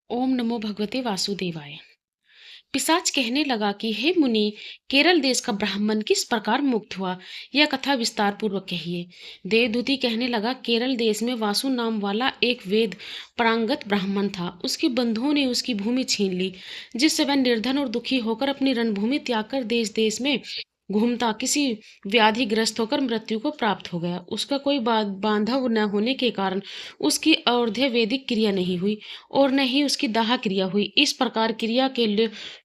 ओम नमो भगवते वासुदेवाय। पिशाच कहने लगा कि हे मुनि, केरल देश का ब्राह्मण किस प्रकार मुक्त हुआ, यह कथा विस्तार पूर्वक कहिए। देवदूति कहने लगा, केरल देश में वासु नाम वाला एक वेद पारंगत ब्राह्मण था। उसके बंधुओं ने उसकी भूमि छीन ली, जिससे वह निर्धन और दुखी होकर अपनी रणभूमि त्याग कर देश देश में घूमता किसी व्याधिग्रस्त होकर मृत्यु को प्राप्त हो गया। उसका कोई बांधव न होने के कारण उसकी अर्ध्य वैदिक क्रिया नहीं हुई और न ही उसकी दाह क्रिया हुई। इस प्रकार क्रिया के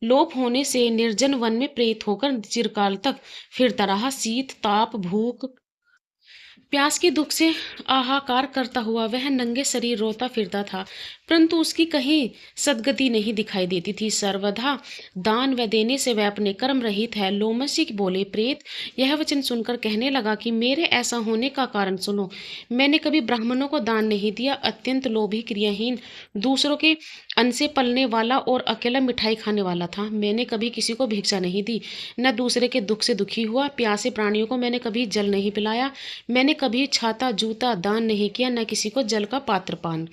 लोप होने से निर्जन वन में प्रेत होकर चिरकाल तक फिरता रहा। शीत ताप भूख प्यास के दुख से आहाकार करता हुआ वह नंगे शरीर रोता फिरता था, परंतु उसकी कहीं सदगति नहीं दिखाई देती थी। सर्वथा दान व देने से वह अपने कर्म रहित है। लोमशी बोले, प्रेत यह वचन सुनकर कहने लगा कि मेरे ऐसा होने का कारण सुनो। मैंने कभी ब्राह्मणों को दान नहीं दिया, अत्यंत लोभी क्रियाहीन, दूसरों के अन्न से पलने वाला और अकेला मिठाई खाने वाला था। मैंने कभी किसी को भिक्षा नहीं दी, न दूसरे के दुख से दुखी हुआ। प्यासे प्राणियों को मैंने कभी जल नहीं पिलाया। मैंने कभी छाता जूता दान नहीं किया, न किसी को जल का पात्र पान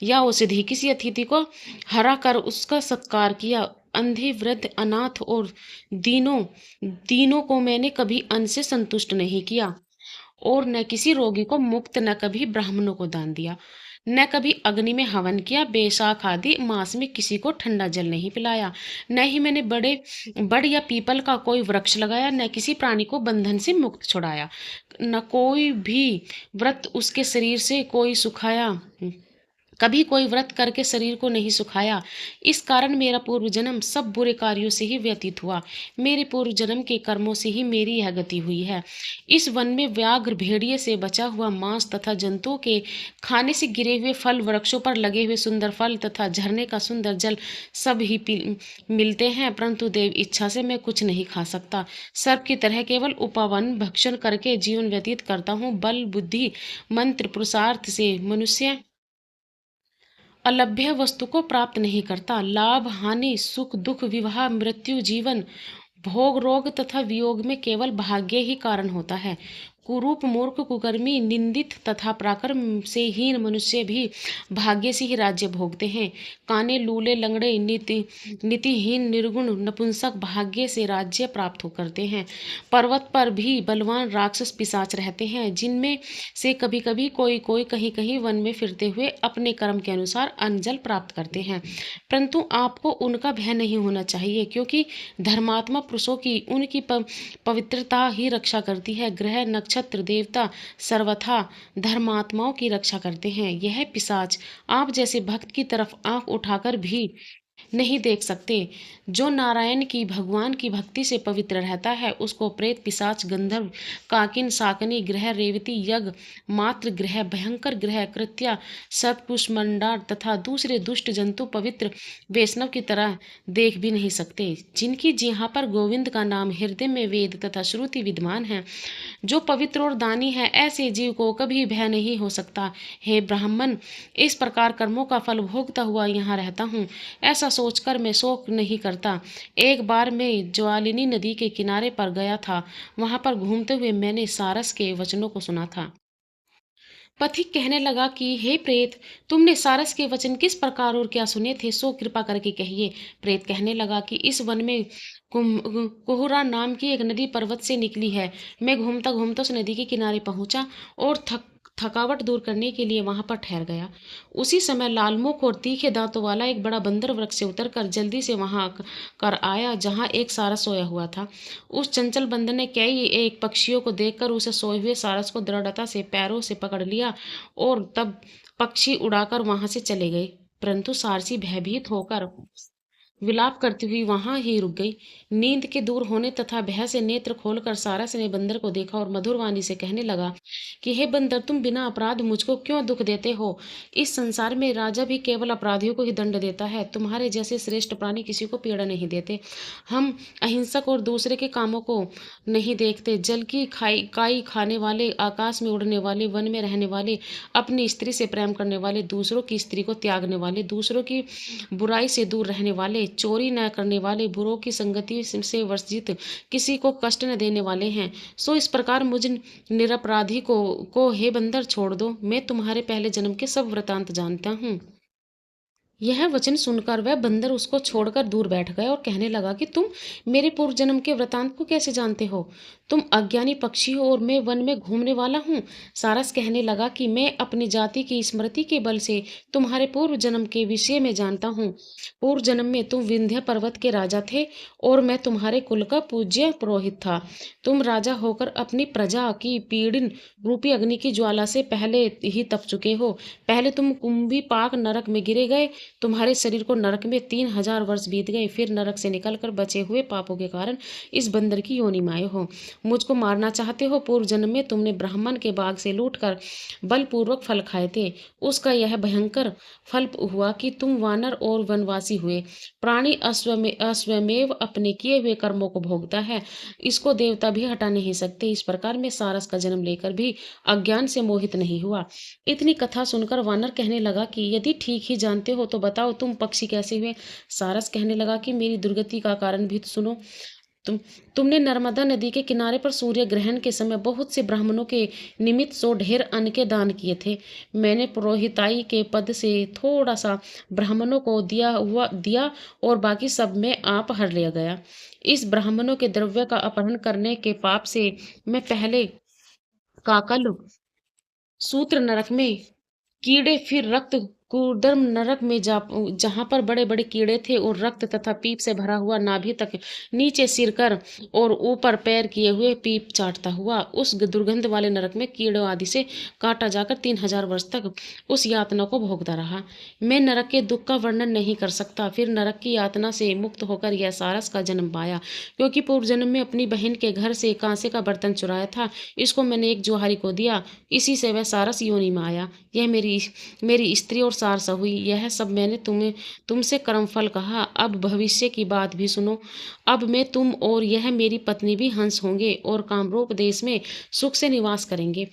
या औषधि, किसी अतिथि को हरा कर उसका सत्कार किया। अंधे वृद्ध अनाथ और दीनों दीनों को मैंने कभी अन्न से संतुष्ट नहीं किया और न किसी रोगी को मुक्त, न कभी ब्राह्मणों को दान दिया, न कभी अग्नि में हवन किया। बैसाख आदि मास में किसी को ठंडा जल नहीं पिलाया। न ही मैंने बड़ या पीपल का कोई वृक्ष लगाया, न किसी प्राणी को बंधन से मुक्त छुड़ाया, न कोई भी व्रत उसके शरीर से कोई सुखाया, कभी कोई व्रत करके शरीर को नहीं सुखाया। इस कारण मेरा पूर्व जन्म सब बुरे कार्यों से ही व्यतीत हुआ। मेरे पूर्व जन्म के कर्मों से ही मेरी यह गति हुई है। इस वन में व्याघ्र भेड़िए से बचा हुआ मांस तथा जंतुओं के खाने से गिरे हुए फल, वृक्षों पर लगे हुए सुंदर फल तथा झरने का सुंदर जल सब ही मिलते हैं, परंतु देव इच्छा से मैं कुछ नहीं खा सकता। सर्प की तरह केवल उपवन भक्षण करके जीवन व्यतीत करता हूँ। बल बुद्धि मंत्र पुरुषार्थ से मनुष्य अलभ्य वस्तु को प्राप्त नहीं करता। लाभ हानि सुख दुख विवाह मृत्यु जीवन भोग रोग तथा वियोग में केवल भाग्य ही कारण होता है। कुरूप मूर्ख कुकर्मी निंदित तथा पराक्रम से हीन मनुष्य भी भाग्य से ही राज्य भोगते हैं। काने लूले लंगड़े नीतिहीन निर्गुण नपुंसक भाग्य से राज्य प्राप्त हो करते हैं। पर्वत पर भी बलवान राक्षस पिशाच रहते हैं, जिनमें से कभी कभी कोई कोई कहीं कहीं वन में फिरते हुए अपने कर्म के अनुसार अन्न जल प्राप्त करते हैं, परंतु आपको उनका भय नहीं होना चाहिए, क्योंकि धर्मात्मा पुरुषों की उनकी पवित्रता ही रक्षा करती है। ग्रह नक्षत्र देवता सर्वथा धर्मात्माओं की रक्षा करते हैं। यह पिशाच आप जैसे भक्त की तरफ आंख उठाकर भी नहीं देख सकते। जो नारायण की भगवान की भक्ति से पवित्र रहता है, उसको प्रेत पिशाच गंधर्व काकिन साकनी ग्रह रेवती यज्ञ मात्र ग्रह भयंकर ग्रह कृत्या सतपुष्मंडार तथा दूसरे दुष्ट जंतु पवित्र वैष्णव की तरह देख भी नहीं सकते। जिनकी जिह्वा पर गोविंद का नाम, हृदय में वेद तथा श्रुति विद्यमान है, जो पवित्र और दानी है, ऐसे जीव को कभी भय नहीं हो सकता। हे ब्राह्मण, इस प्रकार कर्मों का फल भोगता हुआ यहाँ रहता हूँ, ऐसा सोचकर मैं शोक नहीं करता। एक बार मैं ज्वालिनी नदी के किनारे पर गया था। वहां पर घूमते हुए मैंने सारस के वचनों को सुना था। पथिक कहने लगा कि हे प्रेत, तुमने सारस के वचन किस प्रकार और क्या सुने थे, सो कृपा करके कहिए। प्रेत कहने लगा कि इस वन में कुहुरा नाम की एक नदी पर्वत से निकली है। मैं घूमता घूमता उस नदी के किनारे पहुंचा और थकावट दूर करने के लिए वहां पर ठहर गया। उसी समय लालमुख और तीखे दांतों वाला एक बड़ा बंदर वृक्ष से उतरकर जल्दी से वहां कर आया जहां एक सारस सोया हुआ था। उस चंचल बंदर ने कई एक पक्षियों को देखकर उसे सोए हुए सारस को दृढ़ता से पैरों से पकड़ लिया और तब पक्षी उड़ाकर वहां से चले गए, परंतु सारसी भयभीत होकर विलाप करती हुई वहां ही रुक गई। नींद के दूर होने तथा भय से नेत्र खोलकर सारस ने बंदर को देखा और मधुर वाणी से कहने लगा कि हे बंदर, तुम बिना अपराध मुझको क्यों दुख देते हो। इस संसार में राजा भी केवल अपराधियों को ही दंड देता है। तुम्हारे जैसे श्रेष्ठ प्राणी किसी को पीड़ा नहीं देते। हम अहिंसक और दूसरे के कामों को नहीं देखते। जल की काई खाने वाले, आकाश में उड़ने वाले, वन में रहने वाले, अपनी स्त्री से प्रेम करने वाले, दूसरों की स्त्री को त्यागने वाले, दूसरों की बुराई से दूर रहने वाले, चोरी न करने वाले, बुरों की संगति से वर्जित, किसी को कष्ट न देने वाले हैं। सो इस प्रकार मुझ निरपराधी को हे बंदर छोड़ दो। मैं तुम्हारे पहले जन्म के सब वृतांत जानता हूँ। यह वचन सुनकर वह बंदर उसको छोड़कर दूर बैठ गया और कहने लगा कि तुम मेरे पूर्व जन्म के वृतांत को कैसे जानते हो? तुम अज्ञानी पक्षी हो और मैं वन में घूमने वाला हूँ। सारस कहने लगा कि मैं अपनी जाति की स्मृति के बल से तुम्हारे पूर्व जन्म के विषय में जानता हूँ। पूर्व जन्म में तुम विंध्य पर्वत के राजा थे और मैं तुम्हारे कुल का पूज्य पुरोहित था। तुम राजा होकर अपनी प्रजा की पीड़न रूपी अग्नि की ज्वाला से पहले ही तप चुके हो। पहले तुम कुंभी पाक नरक में गिरे गए। तुम्हारे शरीर को नरक में 3000 वर्ष बीत गए। फिर नरक से निकलकर बचे हुए पापों के कारण इस बंदर की योनि में आए हो। मुझको मारना चाहते हो। पूर्व जन्म में तुमने ब्राह्मण के बाग से लूटकर बलपूर्वक फल खाए थे। उसका यह भयंकर फल हुआ कि तुम वानर और वनवासी हुए। प्राणी अस्वमेव अपने किए हुए कर्मों को भोगता है। इसको देवता भी हटा नहीं सकते। इस प्रकार मैं सारस का जन्म लेकर भी अज्ञान से मोहित नहीं हुआ। इतनी कथा सुनकर वानर कहने लगा कि यदि ठीक ही जानते हो तो बताओ तुम पक्षी कैसे हुए? सारस कहने लगा कि मेरी दुर्गति का कारण भी तो सुनो। तुमने नर्मदा नदी के किनारे पर सूर्य ग्रहण के समय बहुत से ब्राह्मणों के निमित्त 100 ढेर अन्न के दान किए थे। मैंने पुरोहिताई के पद से थोड़ा सा ब्राह्मणों को दिया और बाकी सब में आप हर लिया गया। इस ब्राह्मणों के द्रव्य का अपहरण करने के पाप से मैं पहले काकल सूत्र नरक में कीड़े, फिर रक्त कूर्दम नरक में जहाँ पर बड़े बड़े कीड़े थे और रक्त तथा पीप से भरा हुआ नाभि तक नीचे सिर कर और ऊपर पैर किए हुए पीप चाटता हुआ उस दुर्गंध वाले नरक में कीड़ों आदि से काटा जाकर 3000 वर्ष तक उस यातना को भोगता रहा। मैं नरक के दुख का वर्णन नहीं कर सकता। फिर नरक की यातना से मुक्त होकर यह सारस का जन्म पाया, क्योंकि पूर्व जन्म में अपनी बहन के घर से कांसे का बर्तन चुराया था। इसको मैंने एक जोहारी को दिया, इसी से वह सारस योनि में आया। यह मेरी स्त्री और सारसा हुई। यह सब मैंने तुमसे कर्मफल कहा। अब भविष्य की बात भी सुनो। अब मैं तुम और यह मेरी पत्नी भी हंस होंगे और कामरूप देश में सुख से निवास करेंगे।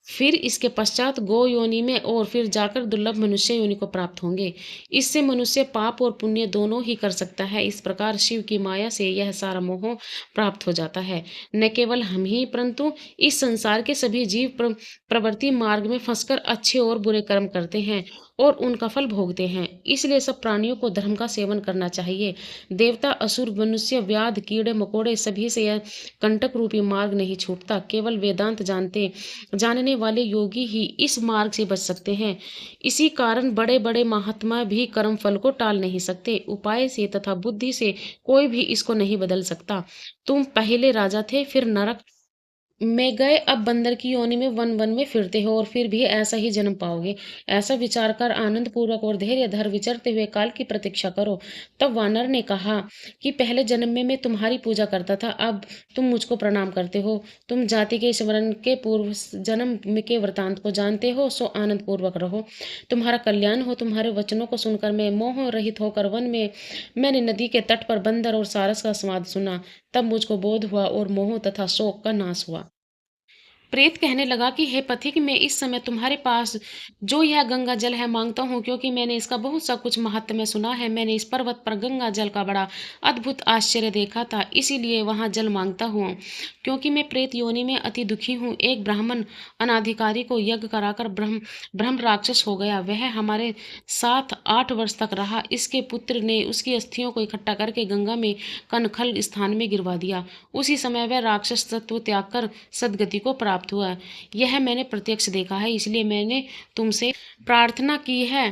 फिर इसके पश्चात गो योनि में और फिर जाकर दुर्लभ मनुष्य योनि को प्राप्त होंगे। इससे मनुष्य पाप और पुण्य दोनों ही कर सकता है। इस प्रकार शिव की माया से यह सारा मोह प्राप्त हो जाता है। न केवल हम ही परंतु इस संसार के सभी जीव प्रवृत्ति मार्ग में फंसकर अच्छे और बुरे कर्म करते हैं और उनका फल भोगते हैं। इसलिए सब प्राणियों को धर्म का सेवन करना चाहिए। देवता, असुर, मनुष्य, व्याध, कीड़े मकोड़े सभी से यह कंटक रूपी मार्ग नहीं छूटता। केवल वेदांत जानने वाले योगी ही इस मार्ग से बच सकते हैं। इसी कारण बड़े बड़े महात्मा भी कर्म फल को टाल नहीं सकते। उपाय से तथा बुद्धि से कोई भी इसको नहीं बदल सकता। तुम पहले राजा थे, फिर नरक में गए, अब बंदर की योनि में वन वन में फिरते हो और फिर भी ऐसा ही जन्म पाओगे। ऐसा विचार कर आनंद पूर्वक और धैर्य धर विचरते हुए काल की प्रतीक्षा करो। तब वानर ने कहा कि पहले जन्म में मैं तुम्हारी पूजा करता था, अब तुम मुझको प्रणाम करते हो। तुम जाति के स्मरण के पूर्व जन्म के वृतांत को जानते हो, सो आनंद पूर्वक रहो, तुम्हारा कल्याण हो। तुम्हारे वचनों को सुनकर मैं मोह रहित होकर वन में मैंने नदी के तट पर बंदर और सारस का स्वाद सुना। तब मुझको बोध हुआ और मोह तथा शोक का नाश हुआ। प्रेत कहने लगा कि हे पथिक, मैं इस समय तुम्हारे पास जो यह गंगा जल है मांगता हूँ, क्योंकि मैंने इसका बहुत सा कुछ महात्म्य सुना है। मैंने इस पर्वत पर गंगा जल का बड़ा अद्भुत आश्चर्य देखा था, इसीलिए वहां जल मांगता हूँ। क्योंकि मैं प्रेत योनि में अति दुखी हूँ। एक ब्राह्मण अनाधिकारी को यज्ञ कराकर ब्रह्म राक्षस हो गया। वह हमारे साथ 8 वर्ष तक रहा। इसके पुत्र ने उसकी अस्थियों को इकट्ठा करके गंगा में कनखल स्थान में गिरवा दिया। उसी समय वह राक्षस तत्व त्याग कर सदगति को प्राप्त हुआ। यह मैंने प्रत्यक्ष देखा है, इसलिए मैंने तुमसे प्रार्थना की है।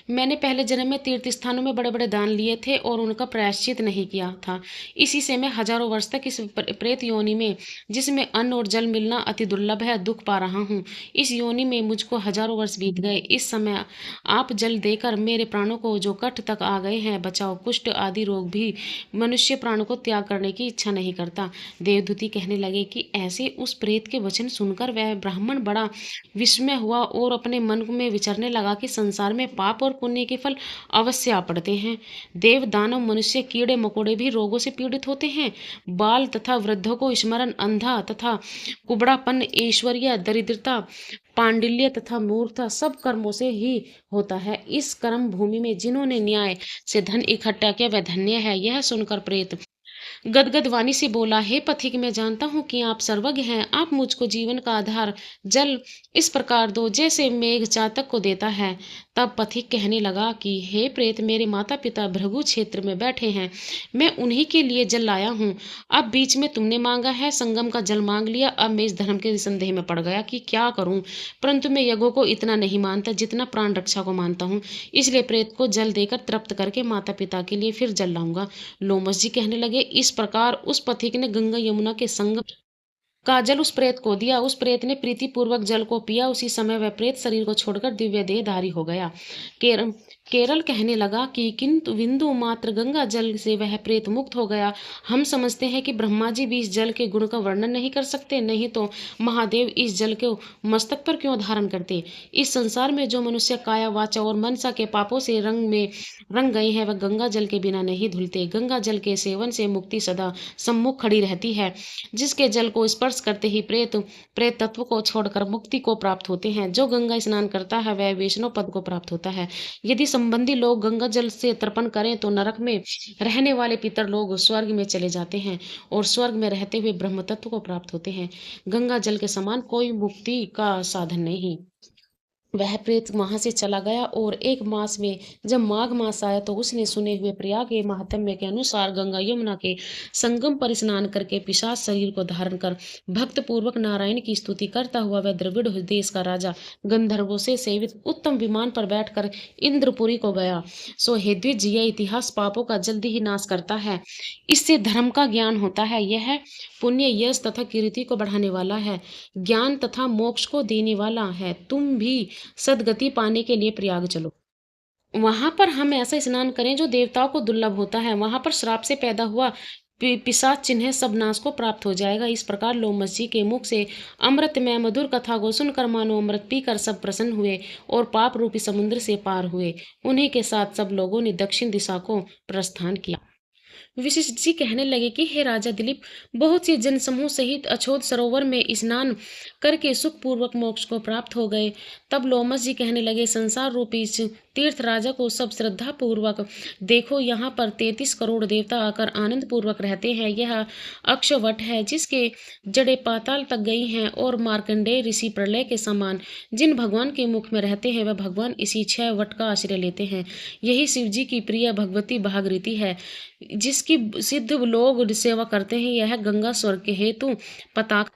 मैंने पहले जन्म में तीर्थ स्थानों में बड़े बड़े दान लिए थे और उनका प्रायश्चित नहीं किया था। इसी से मैं हजारों वर्ष तक इस प्रेत योनि में, जिसमें अन्न और जल मिलना अति दुर्लभ है, दुख पा रहा हूँ। इस योनि में मुझको हजारों वर्ष बीत गए। इस समय आप जल देकर मेरे प्राणों को, जो कठ तक आ गए हैं, बचाओ। कुष्ठ आदि रोग भी मनुष्य प्राणों को त्याग करने की इच्छा नहीं करता। देवदूती कहने लगे कि ऐसे उस प्रेत के वचन सुनकर वह ब्राह्मण बड़ा विस्मय हुआ और अपने मन में विचरने लगा कि संसार में पाप और पुण्य के फल अवश्य आ पड़ते हैं। देव, दानव, मनुष्य, कीड़े मकोड़े भी रोगों से पीड़ित होते हैं। बाल तथा वृद्धों को स्मरण, अंधा तथा कुबड़ापन, ऐश्वर्य, दरिद्रता, पांडिल्य तथा मूर्खता सब कर्मों से ही होता है। इस कर्म भूमि में जिन्होंने न्याय से धन इकट्ठा किया वह धन्य है। यह सुनकर प्रेत गदगद वाणी से बोला, हे पथिक, मैं जानता हूँ कि आप सर्वज्ञ हैं। आप मुझको जीवन का आधार जल इस प्रकार दो जैसे मेघ चातक को देता है। तब पथिक कहने लगा कि हे प्रेत, मेरे माता पिता भृगु क्षेत्र में बैठे हैं, मैं उन्हीं के लिए जल लाया हूँ। अब बीच में तुमने मांगा है, संगम का जल मांग लिया। अब मैं इस धर्म के संदेह में पड़ गया कि क्या करूं, परंतु मैं यज्ञों को इतना नहीं मानता जितना प्राण रक्षा को मानता हूँ। इसलिए प्रेत को जल देकर तृप्त करके माता पिता के लिए फिर जल लाऊंगा। लोमस जी कहने लगे, इस प्रकार उस पथिक ने गंगा यमुना के संगम का जल उस प्रेत को दिया। उस प्रेत ने प्रीतिपूर्वक जल को पिया। उसी समय वह प्रेत शरीर को छोड़कर दिव्य देहधारी हो गया। केरल केरल कहने लगा कि किंतु बिंदु मात्र गंगा जल से वह प्रेत मुक्त हो गया। हम समझते हैं कि ब्रह्मा जी भी इस जल के गुण का वर्णन नहीं कर सकते, नहीं तो महादेव इस जल को मस्तक पर क्यों धारण करते। इस संसार में जो मनुष्य काया वाचा और मनसा के पापों से रंग गए हैं, वह गंगा जल के बिना नहीं धुलते। गंगा जल के सेवन से मुक्ति सदा सम्मुख खड़ी रहती है। जिसके जल को स्पर्श करते ही प्रेत तत्व को छोड़कर मुक्ति को प्राप्त होते हैं। जो गंगा स्नान करता है वह वैष्णव पद को प्राप्त होता है। यदि संबंधी लोग गंगा जल से तर्पण करें तो नरक में रहने वाले पितर लोग स्वर्ग में चले जाते हैं और स्वर्ग में रहते हुए ब्रह्म तत्व को प्राप्त होते हैं। गंगा जल के समान कोई मुक्ति का साधन नहीं। वह प्रेत वहां से चला गया और 1 मास में जब माघ मास आया तो उसने सुने हुए प्रयाग के महात्म्य के अनुसार गंगा यमुना के संगम पर स्नान करके पिशाच शरीर को धारण कर भक्त पूर्वक नारायण की स्तुति करता हुआ वह द्रविड़ देश का राजा गंधर्वों से सेवित उत्तम विमान पर बैठकर इंद्रपुरी को गया। सो हे द्विज, यह इतिहास पापों का जल्दी ही नाश करता है। इससे धर्म का ज्ञान होता है। यह पुण्य यश तथा कीर्ति को बढ़ाने वाला है, ज्ञान तथा मोक्ष को देने वाला है। तुम भी सदगति पाने के लिए प्रयाग चलो। वहां पर हम ऐसा स्नान करें जो देवताओं को दुर्लभ होता है। वहां पर श्राप से पैदा हुआ पिशाच चिन्ह सब नाश को प्राप्त हो जाएगा। इस प्रकार लोमस जी के मुख से अमृत में मधुर कथा को सुनकर मानो अमृत पीकर सब प्रसन्न हुए और पाप रूपी समुद्र से पार हुए। उन्हीं के साथ सब लोगों ने दक्षिण दिशा को प्रस्थान किया। विशिष्ट जी कहने लगे कि हे राजा दिलीप, बहुत सी जनसमूह सहित अछोद सरोवर में स्नान करके सुखपूर्वक मोक्ष को प्राप्त हो गए। तब लोमस जी कहने लगे, संसार रूपी इस तीर्थ राजा को सब श्रद्धा पूर्वक देखो। यहाँ पर 33 करोड़ देवता आकर आनंद पूर्वक रहते हैं। यह अक्षवट है जिसके जड़े पाताल तक गई हैं और मार्कंडेय ऋषि प्रलय के समान जिन भगवान के मुख में रहते हैं वह भगवान इसी 6 वट का आश्रय लेते हैं। यही शिव जी की प्रिय भगवती भागीरथी है जिसकी सिद्ध लोग सेवा करते हैं। यह गंगा स्वर्ग के हेतु पताक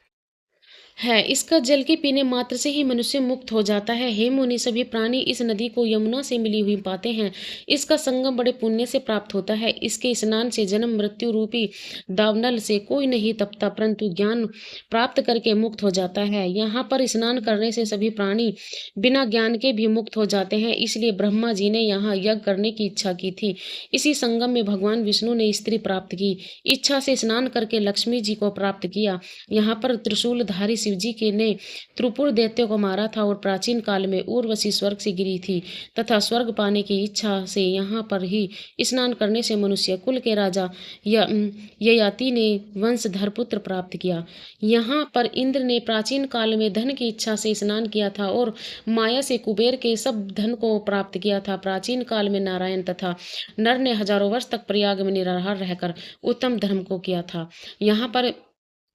है। इसका जल के पीने मात्र से ही मनुष्य मुक्त हो जाता है। हे मुनि, सभी प्राणी इस नदी को यमुना से मिली हुई पाते हैं। इसका संगम बड़े पुण्य से प्राप्त होता है। इसके स्नान से जन्म मृत्यु रूपी दावनल से कोई नहीं तपता, परंतु ज्ञान प्राप्त करके मुक्त हो जाता है। यहाँ पर स्नान करने से सभी प्राणी बिना ज्ञान के भी मुक्त हो जाते हैं। इसलिए ब्रह्मा जी ने यहाँ यज्ञ करने की इच्छा की थी। इसी संगम में भगवान विष्णु ने स्त्री प्राप्त की। इच्छा से स्नान करके लक्ष्मी जी को प्राप्त किया। यहाँ पर त्रिशूलधारी शिव जी के ने त्रिपुर दैत्य को मारा था और प्राचीन काल में उर्वशी स्वर्ग से गिरी थी तथा स्वर्ग पाने की इच्छा से यहाँ पर ही स्नान करने से मनुष्य कुल के राजा ययाति ने वंशधर पुत्र प्राप्त किया। यहाँ पर इंद्र ने प्राचीन काल में धन की इच्छा से स्नान किया था और माया से कुबेर के सब धन को प्राप्त किया था। प्राचीन काल में नारायण तथा नर ने हजारों वर्ष तक प्रयाग में निराहार रहकर उत्तम धर्म को किया था। यहाँ पर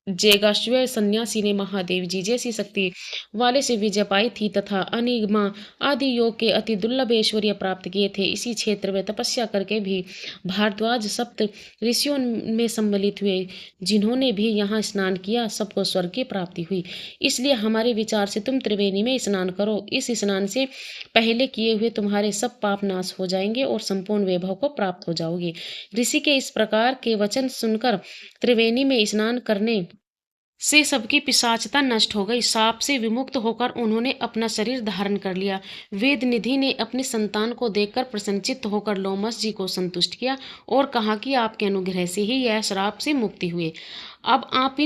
जेगाश्व सन्यासी ने महादेव जी जैसी शक्ति वाले से विजय पाई थी तथा अनिगमा आदि योग के अति दुर्लभ ऐश्वर्य प्राप्त किए थे। इसी क्षेत्र में तपस्या करके भी भारद्वाज सप्त ऋषियों में सम्मिलित हुए, जिन्होंने भी यहाँ स्नान किया सबको स्वर्ग की प्राप्ति हुई। इसलिए हमारे विचार से तुम त्रिवेणी में स्नान करो। इस स्नान से पहले किए हुए तुम्हारे सब पाप नाश हो जाएंगे और संपूर्ण वैभव को प्राप्त हो जाओगे। ऋषि के इस प्रकार के वचन सुनकर त्रिवेणी में स्नान करने से सबकी पिशाचता नष्ट हो गई। साप से विमुक्त होकर उन्होंने अपना शरीर धारण कर लिया। वेद निधि ने अपने संतान को देखकर प्रसन्नचित्त होकर लोमस जी को संतुष्ट किया और कहा कि आपके अनुग्रह से ही यह श्राप से मुक्ति हुए। अब आप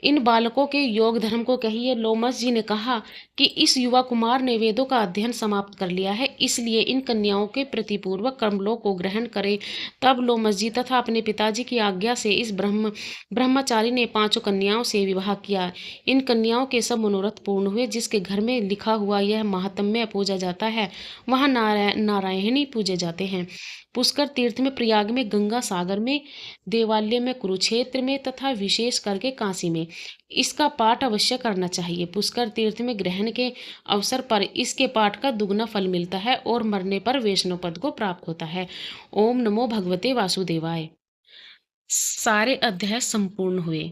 इन बालकों के योग धर्म को कहिए। लोमस जी ने कहा कि इस युवा कुमार ने वेदों का अध्ययन समाप्त कर लिया है, इसलिए इन कन्याओं के प्रतिपूर्वक कर्मलों को ग्रहण करे। तब लोमस जी तथा अपने पिताजी की आज्ञा से इस ब्रह्मचारी ने 5 कन्याओं से विवाह किया। इन कन्याओं के सब मनोरथ पूर्ण हुए। जिसके घर में लिखा हुआ यह महात्म्य पूजा जाता है, वहाँ नारायणी पूजे जाते हैं। पुष्कर तीर्थ में, प्रयाग में, गंगा सागर में, देवालय में, कुरुक्षेत्र में तथा विशेष करके काशी में इसका पाठ अवश्य करना चाहिए। पुष्कर तीर्थ में ग्रहण के अवसर पर इसके पाठ का दुगना फल मिलता है और मरने पर वैष्णव पद को प्राप्त होता है। ओम नमो भगवते वासुदेवाय। सारे अध्याय संपूर्ण हुए।